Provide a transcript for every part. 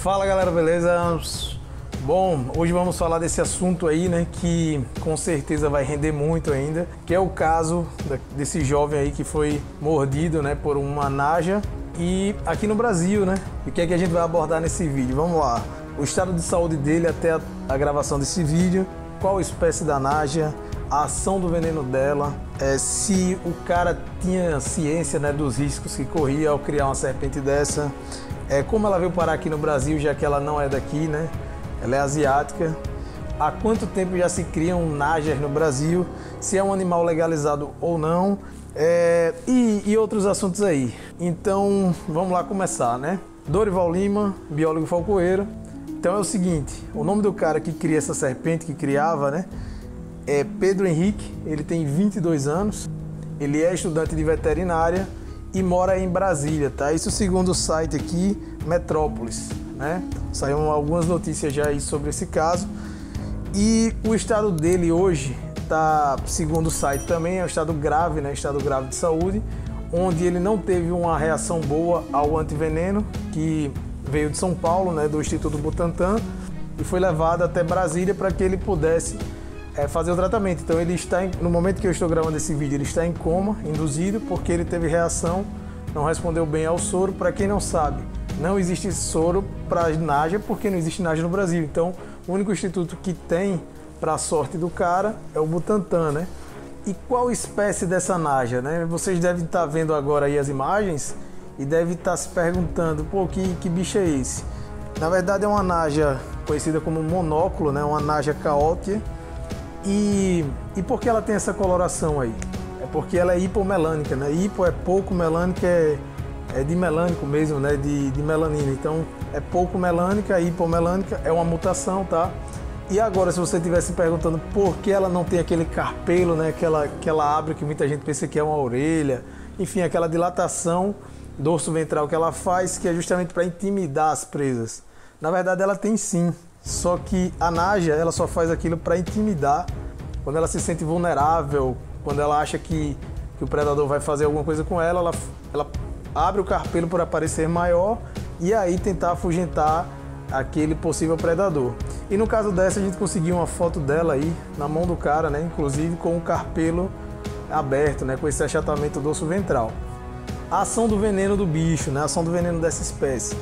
Fala galera, beleza? Bom, hoje vamos falar desse assunto aí, né, que com certeza vai render muito ainda, que é o caso desse jovem aí que foi mordido, né, por uma naja e aqui no Brasil, né? E o que é que a gente vai abordar nesse vídeo? Vamos lá. O estado de saúde dele até a gravação desse vídeo, qual espécie da naja, a ação do veneno dela, se o cara tinha ciência, né, dos riscos que corria ao criar uma serpente dessa, como ela veio parar aqui no Brasil, já que ela não é daqui, né? Ela é asiática. Há quanto tempo já se criam najas no Brasil? Se é um animal legalizado ou não? E outros assuntos aí. Então, vamos lá começar, né? Dorival Lima, biólogo falcoeiro. Então é o seguinte, o nome do cara que cria essa serpente, que criava, né? É Pedro Henrique, ele tem 22 anos. Ele é estudante de veterinária e mora em Brasília, tá? Isso segundo o site aqui, Metrópolis, né? Saíram algumas notícias já aí sobre esse caso. E o estado dele hoje tá, segundo o site também, é um estado grave, né? Estado grave de saúde, onde ele não teve uma reação boa ao antiveneno, que veio de São Paulo, né? Do Instituto Butantan, e foi levado até Brasília para que ele pudesse fazer o tratamento. Então ele está, no momento que eu estou gravando esse vídeo, ele está em coma, induzido, porque ele teve reação, não respondeu bem ao soro. Para quem não sabe, não existe soro para naja, porque não existe naja no Brasil. Então, o único instituto que tem, para a sorte do cara, é o Butantan, né? E qual espécie dessa naja, né? Vocês devem estar vendo agora aí as imagens e devem estar se perguntando, pô, que bicho é esse? Na verdade é uma naja conhecida como monóculo, né? Uma naja caótea. E por que ela tem essa coloração aí? É porque ela é hipomelânica, né? Hipo é pouco, melânica é de melânico mesmo, né? De melanina. Então é pouco melânica, hipomelânica é uma mutação, tá? E agora, se você estivesse perguntando por que ela não tem aquele carpelo, né? Que ela abre, que muita gente pensa que é uma orelha, enfim, aquela dilatação dorso ventral que ela faz, que é justamente para intimidar as presas. Na verdade, ela tem sim. Só que a naja, ela só faz aquilo para intimidar, quando ela se sente vulnerável, quando ela acha que o predador vai fazer alguma coisa com ela abre o carpelo para parecer maior e aí tentar afugentar aquele possível predador. E no caso dessa, a gente conseguiu uma foto dela aí na mão do cara, né? Inclusive com o carpelo aberto, né? Com esse achatamento do dorso ventral. A ação do veneno do bicho, né? A ação do veneno dessa espécie.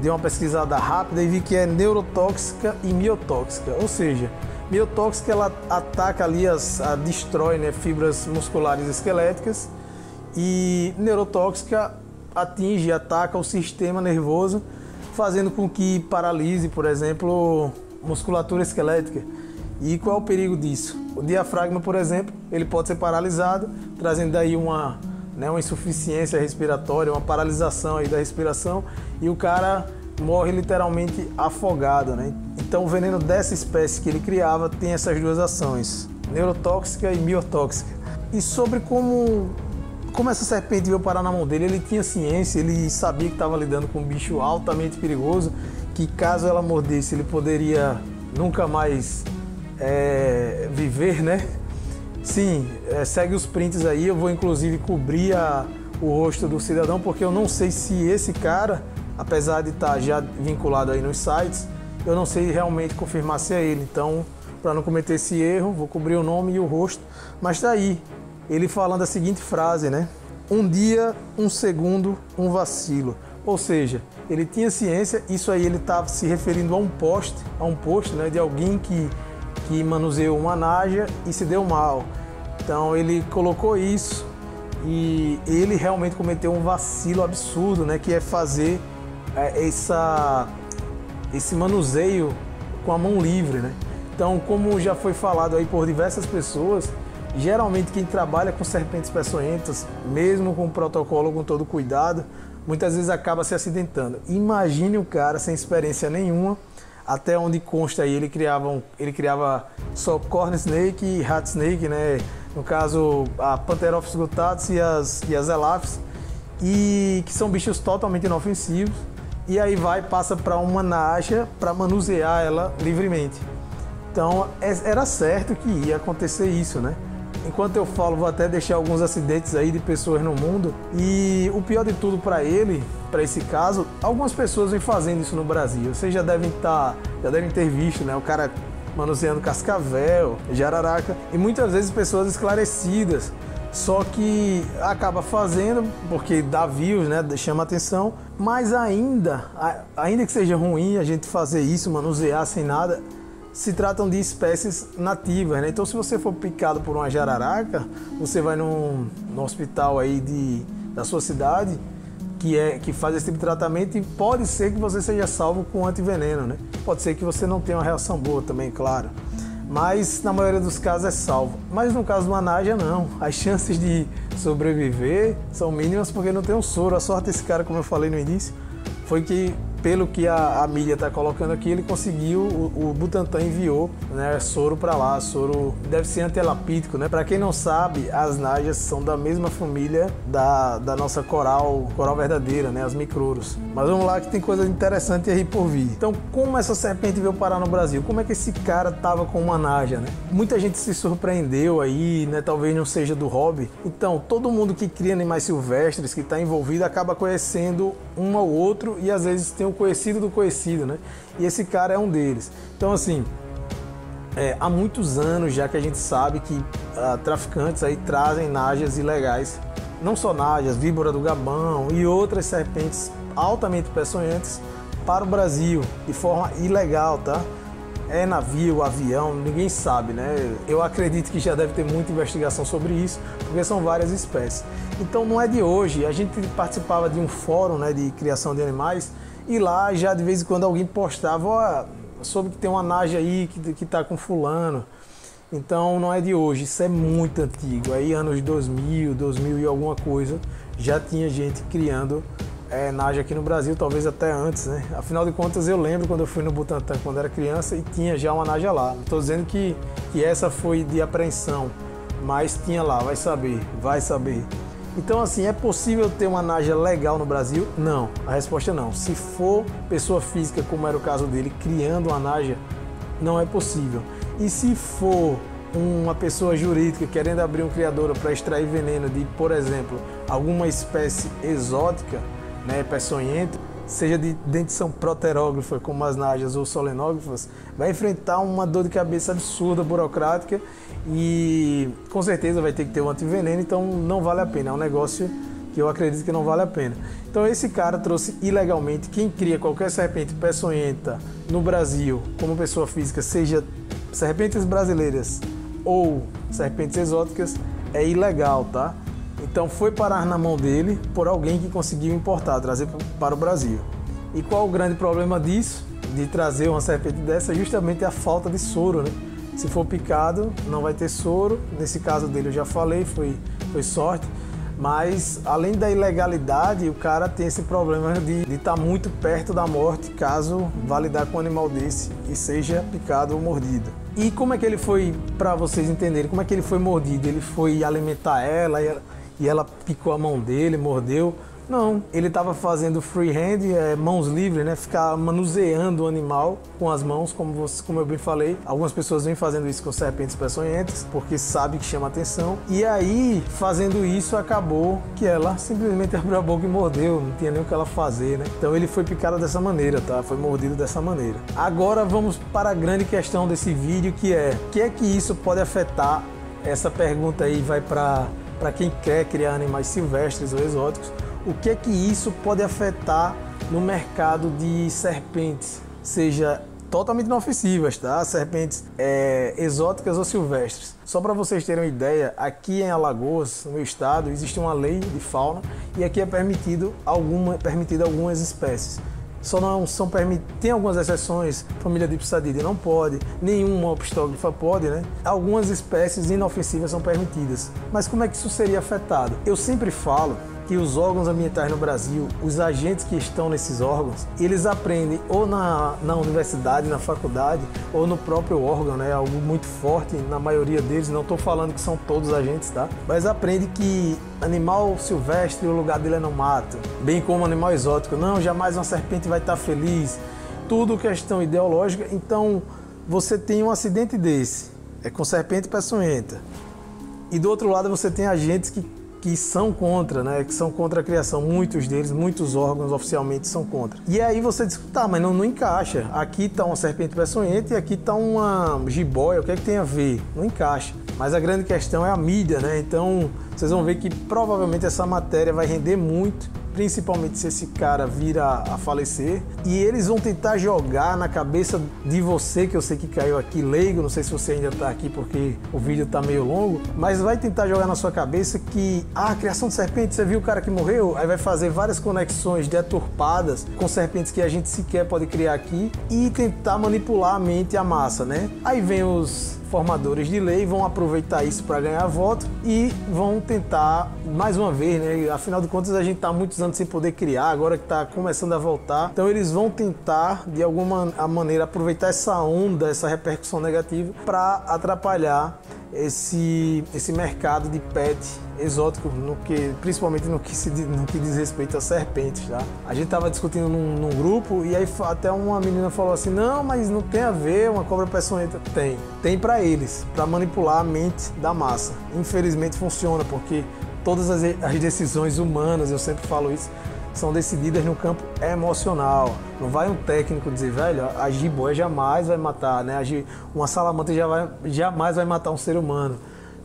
Dei uma pesquisada rápida e vi que é neurotóxica e miotóxica, ou seja, miotóxica ela ataca ali, destrói, né, fibras musculares esqueléticas, e neurotóxica ataca o sistema nervoso, fazendo com que paralise, por exemplo, musculatura esquelética. E qual é o perigo disso? O diafragma, por exemplo, ele pode ser paralisado, trazendo daí uma insuficiência respiratória, uma paralisação aí da respiração, e o cara morre literalmente afogado, né? Então o veneno dessa espécie que ele criava tem essas duas ações, neurotóxica e miotóxica. E sobre como essa serpente veio parar na mão dele, ele tinha ciência, ele sabia que estava lidando com um bicho altamente perigoso, que caso ela mordesse ele poderia nunca mais viver, né? Sim, segue os prints aí, eu vou inclusive cobrir o rosto do cidadão, porque eu não sei se esse cara, apesar de estar já vinculado aí nos sites, eu não sei realmente confirmar se é ele. Então, para não cometer esse erro, vou cobrir o nome e o rosto. Mas tá aí, ele falando a seguinte frase, né? Um dia, um segundo, um vacilo. Ou seja, ele tinha ciência, isso aí ele estava se referindo a um post, né, de alguém que manuseou uma naja e se deu mal. Então ele colocou isso e ele realmente cometeu um vacilo absurdo, né, que é fazer esse manuseio com a mão livre, né? Então, como já foi falado aí por diversas pessoas, geralmente quem trabalha com serpentes peçonhentas, mesmo com protocolo, com todo cuidado, muitas vezes acaba se acidentando. Imagine o cara sem experiência nenhuma, até onde consta aí, ele criava só corn snake e rat snake, né? No caso, a Pantherophis gutatus e as Elaphis, e que são bichos totalmente inofensivos. E aí passa para uma naja para manusear ela livremente. Então era certo que ia acontecer isso, né? Enquanto eu falo, vou até deixar alguns acidentes aí de pessoas no mundo. E o pior de tudo para ele para esse caso, algumas pessoas vêm fazendo isso no Brasil. Vocês já devem ter visto, né? O cara manuseando cascavel, jararaca, e muitas vezes pessoas esclarecidas. Só que acaba fazendo porque dá views, né? Chama atenção, mas ainda que seja ruim a gente fazer isso, manusear sem nada, se tratam de espécies nativas, né? Então, se você for picado por uma jararaca, você vai no hospital aí da sua cidade que faz esse tipo de tratamento, e pode ser que você seja salvo com antiveneno, né? Pode ser que você não tenha uma reação boa também, claro. Mas na maioria dos casos é salvo. Mas no caso de uma naja, não. As chances de sobreviver são mínimas porque não tem um soro. A sorte desse cara, como eu falei no início, foi que, pelo que a mídia está colocando aqui, ele conseguiu, o Butantan enviou, né, soro para lá. Soro deve ser antielapídico, né? Para quem não sabe, as najas são da mesma família da nossa coral verdadeira, né? As microros. Mas vamos lá que tem coisa interessante aí por vir. Então, como essa serpente veio parar no Brasil? Como é que esse cara tava com uma naja, né? Muita gente se surpreendeu aí, né? Talvez não seja do hobby. Então, todo mundo que cria animais silvestres, que está envolvido, acaba conhecendo um ao outro, e às vezes tem um conhecido do conhecido, né? E esse cara é um deles. Então, assim, há muitos anos já que a gente sabe que traficantes aí trazem najas ilegais, não só najas, víbora do Gabão e outras serpentes altamente peçonhentas para o Brasil de forma ilegal, tá? É navio, avião, ninguém sabe, né? Eu acredito que já deve ter muita investigação sobre isso, porque são várias espécies. Então não é de hoje. A gente participava de um fórum, né, de criação de animais, e lá já de vez em quando alguém postava, ó, soube que tem uma naja aí que tá com fulano. Então não é de hoje, isso é muito antigo. Aí anos 2000 e alguma coisa, já tinha gente criando naja aqui no Brasil, talvez até antes, né? Afinal de contas, eu lembro quando eu fui no Butantan quando era criança e tinha já uma naja lá. Não estou dizendo que essa foi de apreensão, mas tinha lá, vai saber. Então, assim, é possível ter uma naja legal no Brasil? Não, a resposta é não. Se for pessoa física, como era o caso dele, criando uma naja, não é possível. E se for uma pessoa jurídica querendo abrir um criadouro para extrair veneno de, por exemplo, alguma espécie exótica, né, peçonhenta, seja de dentição proterógrafa, como as najas ou solenógrafas, vai enfrentar uma dor de cabeça absurda, burocrática, e com certeza vai ter que ter um antiveneno, então não vale a pena. É um negócio que eu acredito que não vale a pena. Então esse cara trouxe ilegalmente. Quem cria qualquer serpente peçonhenta no Brasil, como pessoa física, seja serpentes brasileiras ou serpentes exóticas, é ilegal, tá? Então foi parar na mão dele por alguém que conseguiu importar, trazer para o Brasil. E qual o grande problema disso, de trazer uma serpente dessa? Justamente a falta de soro, né? Se for picado, não vai ter soro. Nesse caso dele eu já falei, foi sorte. Mas além da ilegalidade, o cara tem esse problema de estar muito perto da morte caso vá lidar com um animal desse e seja picado ou mordido. E como é que ele foi, para vocês entenderem, como é que ele foi mordido? Ele foi alimentar ela e ela picou a mão dele, mordeu? Não, ele estava fazendo freehand, mãos livres, né? Ficar manuseando o animal com as mãos, como eu bem falei. Algumas pessoas vêm fazendo isso com serpentes peçonhentas, porque sabe que chama atenção. E aí, fazendo isso, acabou que ela simplesmente abriu a boca e mordeu, não tinha nem o que ela fazer, né? Então ele foi picado dessa maneira, tá? Foi mordido dessa maneira. Agora vamos para a grande questão desse vídeo, que é: o que é que isso pode afetar? Essa pergunta aí vai para quem quer criar animais silvestres ou exóticos. O que é que isso pode afetar no mercado de serpentes, seja totalmente inofensivas, tá? Serpentes exóticas ou silvestres. Só para vocês terem uma ideia, aqui em Alagoas, no meu estado, existe uma lei de fauna e aqui é permitido algumas espécies. Só não são permitidas, tem algumas exceções, família Dipsadidae não pode, nenhuma opistógrafa pode, né? Algumas espécies inofensivas são permitidas. Mas como é que isso seria afetado? Eu sempre falo que os órgãos ambientais no Brasil, os agentes que estão nesses órgãos, eles aprendem ou na universidade, na faculdade, ou no próprio órgão, né? Algo muito forte na maioria deles, não estou falando que são todos agentes, tá? Mas aprende que animal silvestre, o lugar dele é no mato, bem como animal exótico. Não, jamais uma serpente vai estar feliz. Tudo questão ideológica. Então, você tem um acidente desse, com serpente peçonhenta. E do outro lado você tem agentes que que são contra, né? Que são contra a criação. Muitos deles, muitos órgãos oficialmente são contra. E aí você diz, tá, mas não encaixa. Aqui tá uma serpente peçonhenta e aqui tá uma jiboia. O que é que tem a ver? Não encaixa. Mas a grande questão é a mídia, né? Então vocês vão ver que provavelmente essa matéria vai render muito, principalmente se esse cara vir a falecer. E eles vão tentar jogar na cabeça de você, que eu sei que caiu aqui leigo, não sei se você ainda tá aqui porque o vídeo tá meio longo, mas vai tentar jogar na sua cabeça que a criação de serpentes, você viu o cara que morreu? Aí vai fazer várias conexões deturpadas com serpentes que a gente sequer pode criar aqui e tentar manipular a mente e a massa, né? Aí vem os formadores de lei, vão aproveitar isso para ganhar voto e vão tentar, mais uma vez, né? Afinal de contas, a gente está há muitos anos sem poder criar, agora que está começando a voltar. Então eles vão tentar, de alguma maneira, aproveitar essa onda, essa repercussão negativa para atrapalhar esse mercado de pet exótico, principalmente no que diz respeito a serpentes, tá? A gente tava discutindo num grupo e aí até uma menina falou assim, não, mas não tem a ver uma cobra peçonhenta. Tem para eles, para manipular a mente da massa. Infelizmente funciona, porque todas as decisões humanas, eu sempre falo isso, são decididas no campo emocional. Não vai um técnico dizer, velho, a jiboia jamais vai matar, né? Uma salamandra jamais vai matar um ser humano.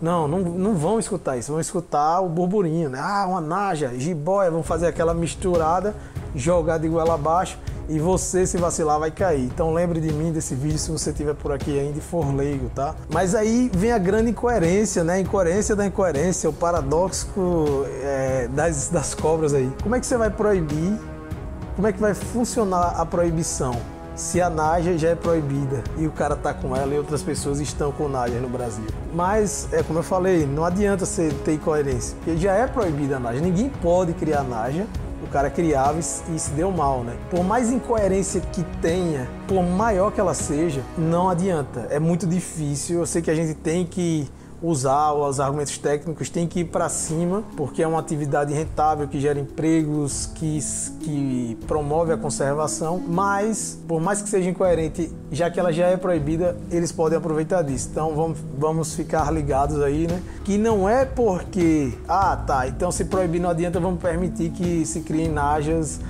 Não vão escutar isso, vão escutar o burburinho, né? Ah, uma naja, jiboia, vão fazer aquela misturada, jogar de goela abaixo e você, se vacilar, vai cair. Então lembre de mim desse vídeo se você estiver por aqui ainda e for leigo, tá? Mas aí vem a grande incoerência, né? A incoerência da incoerência, o paradoxo das cobras aí. Como é que você vai proibir? Como é que vai funcionar a proibição? Se a naja já é proibida e o cara tá com ela e outras pessoas estão com naja no Brasil. Mas, como eu falei, não adianta você ter incoerência, porque já é proibida a naja. Ninguém pode criar naja. O cara criava e se deu mal, né? Por mais incoerência que tenha, por maior que ela seja, não adianta. É muito difícil. Eu sei que a gente tem que usar os argumentos técnicos, tem que ir para cima, porque é uma atividade rentável que gera empregos, que promove a conservação, mas por mais que seja incoerente, já que ela já é proibida, eles podem aproveitar disso. Então vamos ficar ligados aí, né? Que não é porque, então se proibir não adianta, vamos permitir que se criem najas,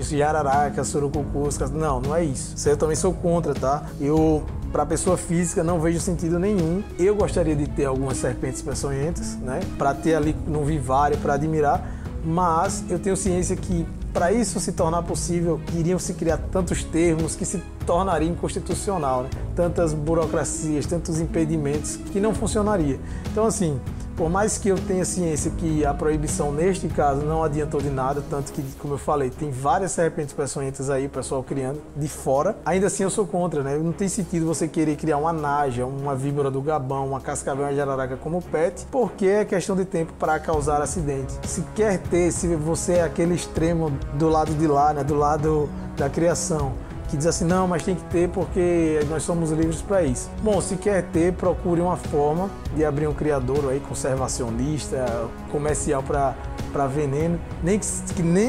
jararacas, surucucus, não é isso. Isso eu também sou contra, tá? Para pessoa física, não vejo sentido nenhum. Eu gostaria de ter algumas serpentes peçonhentas, né? Para ter ali no vivário, para admirar, mas eu tenho ciência que para isso se tornar possível, iriam se criar tantos termos que se tornaria inconstitucional, né? Tantas burocracias, tantos impedimentos que não funcionaria. Então, assim, por mais que eu tenha ciência que a proibição neste caso não adiantou de nada, tanto que, como eu falei, tem várias serpentes peçonhentas aí, o pessoal criando de fora, ainda assim eu sou contra, né? Não tem sentido você querer criar uma naja, uma víbora do Gabão, uma cascavel, uma jararaca como pet, porque é questão de tempo para causar acidente. Se quer ter, se você é aquele extremo do lado de lá, né? Do lado da criação, que diz assim, não, mas tem que ter porque nós somos livres para isso. Bom, se quer ter, procure uma forma de abrir um criadouro aí, conservacionista, comercial para veneno, nem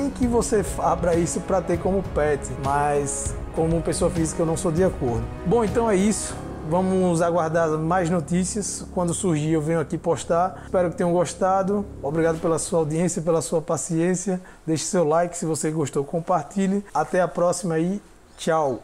que você abra isso para ter como pet, mas como pessoa física eu não sou de acordo. Bom, então é isso. Vamos aguardar mais notícias. Quando surgir eu venho aqui postar. Espero que tenham gostado. Obrigado pela sua audiência, pela sua paciência. Deixe seu like, se você gostou, compartilhe. Até a próxima aí. Tchau!